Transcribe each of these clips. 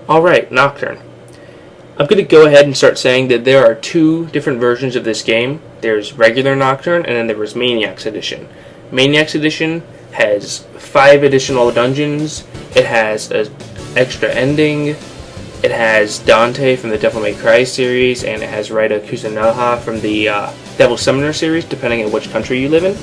Alright, Nocturne. I'm going to go ahead and start saying that there are two different versions of this game. There's regular Nocturne, and then there was Maniac's Edition. Maniac's Edition has 5 additional dungeons, it has an extra ending, it has Dante from the Devil May Cry series, and it has Raida Kusunoha from the Devil Summoner series, depending on which country you live in.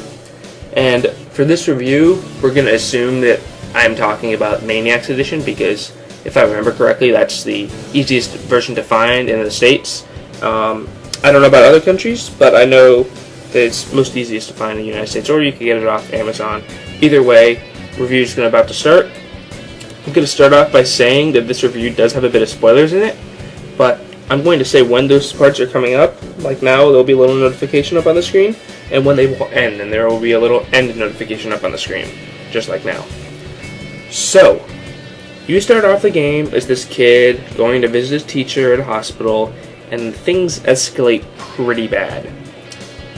And for this review, we're going to assume that I'm talking about Maniac's Edition, because if I remember correctly, that's the easiest version to find in the States. I don't know about other countries, but I know that it's most easiest to find in the United States, or you can get it off Amazon. Either way, review is about to start. I'm going to start off by saying that this review does have a bit of spoilers in it, but I'm going to say when those parts are coming up. Like now, there'll be a little notification up on the screen, and when they will end, and there will be a little end notification up on the screen, just like now. So, you start off the game as this kid going to visit his teacher at a hospital, and things escalate pretty bad.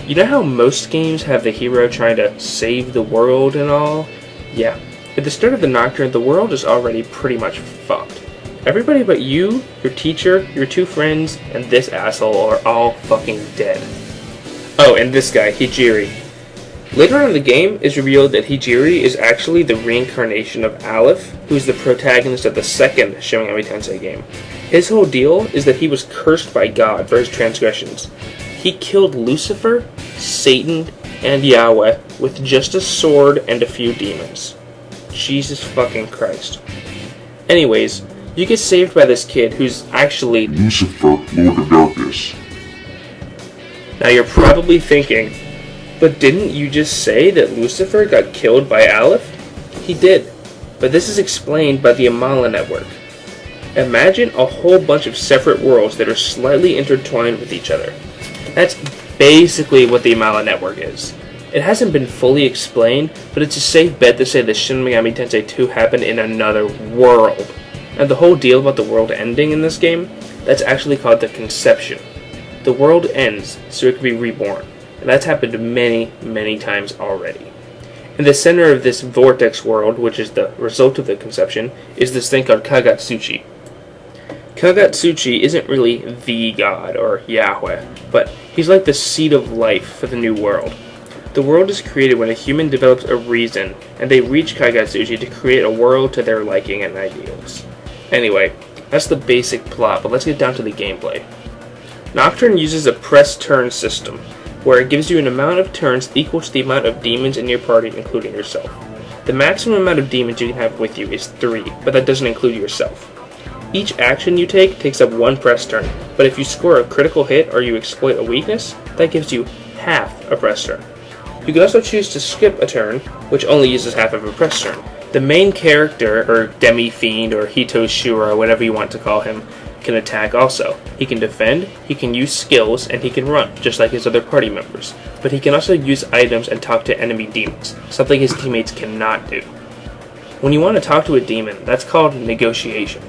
You know how most games have the hero trying to save the world and all? Yeah. At the start of the Nocturne, the world is already pretty much fucked. Everybody but you, your teacher, your 2 friends, and this asshole are all fucking dead. Oh, and this guy, Hijiri. Later on in the game, it's revealed that Hijiri is actually the reincarnation of Aleph, who's the protagonist of the second Shin Megami Tensei game. His whole deal is that he was cursed by God for his transgressions. He killed Lucifer, Satan, and Yahweh with just a sword and a few demons. Jesus fucking Christ. Anyways, you get saved by this kid who's actually Lucifer, Lord of Darkness. Now you're probably thinking, but didn't you just say that Lucifer got killed by Aleph? He did, but this is explained by the Amala network. Imagine a whole bunch of separate worlds that are slightly intertwined with each other. That's basically what the Amala network is. It hasn't been fully explained, but it's a safe bet to say that Shin Megami Tensei 2 happened in another world. And the whole deal about the world ending in this game, that's actually called the Conception. The world ends so it can be reborn. And that's happened many, many times already. In the center of this vortex world, which is the result of the conception, is this thing called Kagatsuchi. Kagatsuchi isn't really the god, or Yahweh, but he's like the seed of life for the new world. The world is created when a human develops a reason, and they reach Kagatsuchi to create a world to their liking and ideals. Anyway, that's the basic plot, but let's get down to the gameplay. Nocturne uses a press turn system, where it gives you an amount of turns equal to the amount of demons in your party, including yourself. The maximum amount of demons you can have with you is 3, but that doesn't include yourself. Each action you take takes up 1 press turn, but if you score a critical hit or you exploit a weakness, that gives you half a press turn. You can also choose to skip a turn, which only uses half of a press turn. The main character, or demi-fiend, or Hitoshura, whatever you want to call him, can attack also. He can defend, he can use skills, and he can run, just like his other party members. But he can also use items and talk to enemy demons, something his teammates cannot do. When you want to talk to a demon, that's called negotiation.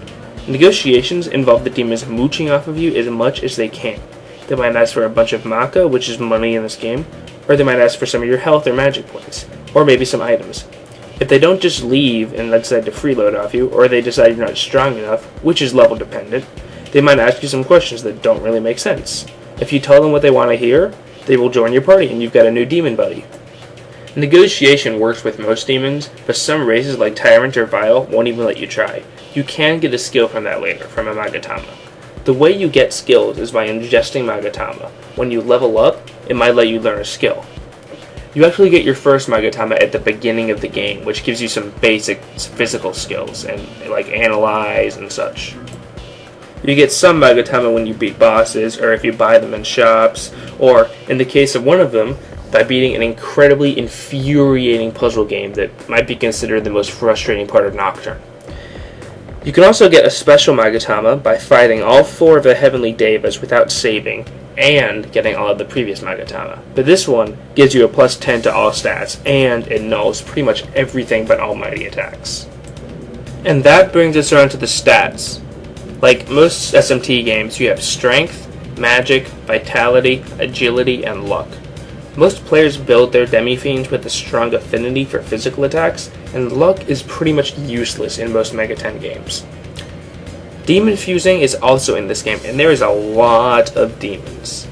Negotiations involve the demons mooching off of you as much as they can. They might ask for a bunch of maka, which is money in this game, or they might ask for some of your health or magic points, or maybe some items. If they don't just leave and decide to freeload off you, or they decide you're not strong enough, which is level dependent, they might ask you some questions that don't really make sense. If you tell them what they want to hear, they will join your party and you've got a new demon buddy. Negotiation works with most demons, but some races like Tyrant or Vile won't even let you try. You can get a skill from that later, from a Magatama. The way you get skills is by ingesting Magatama. When you level up, it might let you learn a skill. You actually get your first Magatama at the beginning of the game, which gives you some basic physical skills, and like analyze and such. You get some Magatama when you beat bosses, or if you buy them in shops, or, in the case of one of them, by beating an incredibly infuriating puzzle game that might be considered the most frustrating part of Nocturne. You can also get a special Magatama by fighting all 4 of the Heavenly Devas without saving, and getting all of the previous Magatama. But this one gives you a plus 10 to all stats, and it nulls pretty much everything but almighty attacks. And that brings us around to the stats. Like most SMT games, you have strength, magic, vitality, agility, and luck. Most players build their demi-fiends with a strong affinity for physical attacks, and luck is pretty much useless in most Mega 10 games. Demon fusing is also in this game, and there is a lot of demons.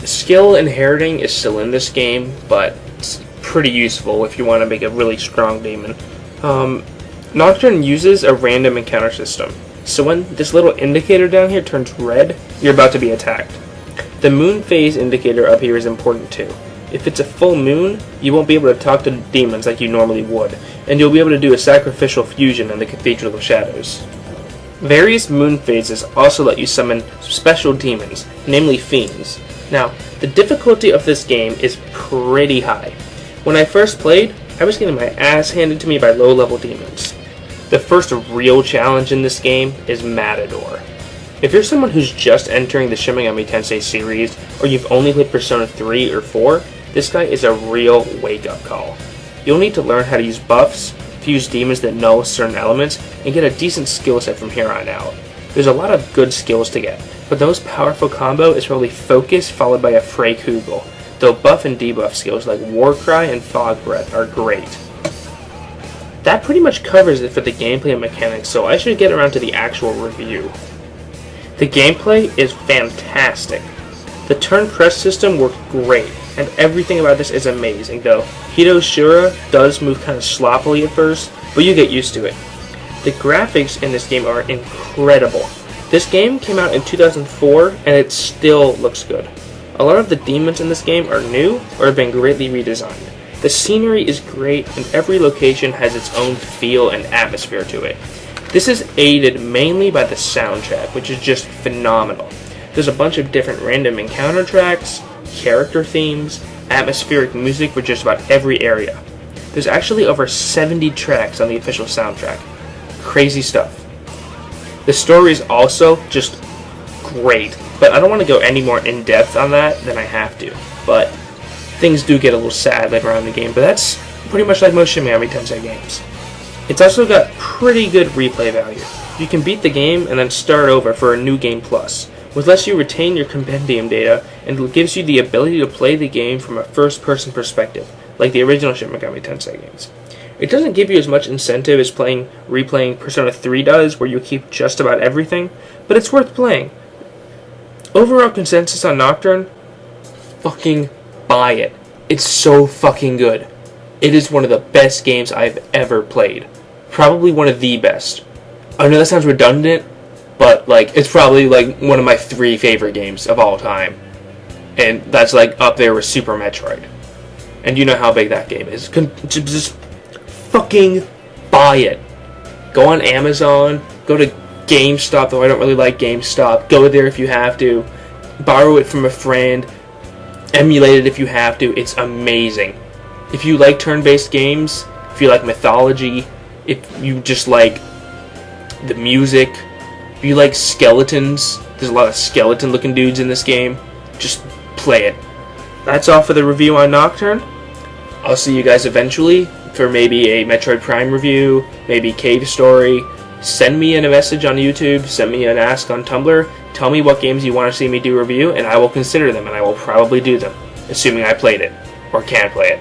Skill inheriting is still in this game, but it's pretty useful if you want to make a really strong demon. Nocturne uses a random encounter system, so when this little indicator down here turns red, you're about to be attacked. The moon phase indicator up here is important too. If it's a full moon, you won't be able to talk to demons like you normally would, and you'll be able to do a sacrificial fusion in the Cathedral of Shadows. Various moon phases also let you summon special demons, namely fiends. Now, the difficulty of this game is pretty high. When I first played, I was getting my ass handed to me by low-level demons. The first real challenge in this game is Matador. If you're someone who's just entering the Shin Megami Tensei series, or you've only played Persona 3 or 4, this guy is a real wake-up call. You'll need to learn how to use buffs, fuse demons that know certain elements, and get a decent skill set from here on out. There's a lot of good skills to get, but the most powerful combo is probably Focus followed by a Frey Kugel, though buff and debuff skills like Warcry and Fog Breath are great. That pretty much covers it for the gameplay and mechanics, so I should get around to the actual review. The gameplay is fantastic. The turn press system works great, and everything about this is amazing, though Hito Shura does move kind of sloppily at first, but you get used to it. The graphics in this game are incredible. This game came out in 2004, and it still looks good. A lot of the demons in this game are new, or have been greatly redesigned. The scenery is great, and every location has its own feel and atmosphere to it. This is aided mainly by the soundtrack, which is just phenomenal. There's a bunch of different random encounter tracks, character themes, atmospheric music for just about every area. There's actually over 70 tracks on the official soundtrack. Crazy stuff. The story is also just great, but I don't want to go any more in depth on that than I have to. But things do get a little sad later on in the game, but that's pretty much like most Shin Megami Tensei games. It's also got pretty good replay value. You can beat the game and then start over for a new game plus, which lets you retain your compendium data and gives you the ability to play the game from a first-person perspective, like the original Shin Megami Tensei games. It doesn't give you as much incentive as replaying Persona 3 does, where you keep just about everything, but it's worth playing. Overall consensus on Nocturne? Fucking buy it. It's so fucking good. It is one of the best games I've ever played. Probably one of the best. I know that sounds redundant, but it's probably one of my 3 favorite games of all time. And that's up there with Super Metroid. And you know how big that game is. Just fucking buy it. Go on Amazon, go to GameStop, though I don't really like GameStop. Go there if you have to. Borrow it from a friend. Emulate it if you have to. It's amazing. If you like turn-based games, if you like mythology, if you just like the music, if you like skeletons, there's a lot of skeleton-looking dudes in this game, just play it. That's all for the review on Nocturne. I'll see you guys eventually for maybe a Metroid Prime review, maybe Cave Story. Send me a message on YouTube, send me an ask on Tumblr, tell me what games you want to see me do review, and I will consider them, and I will probably do them, assuming I played it, or can play it.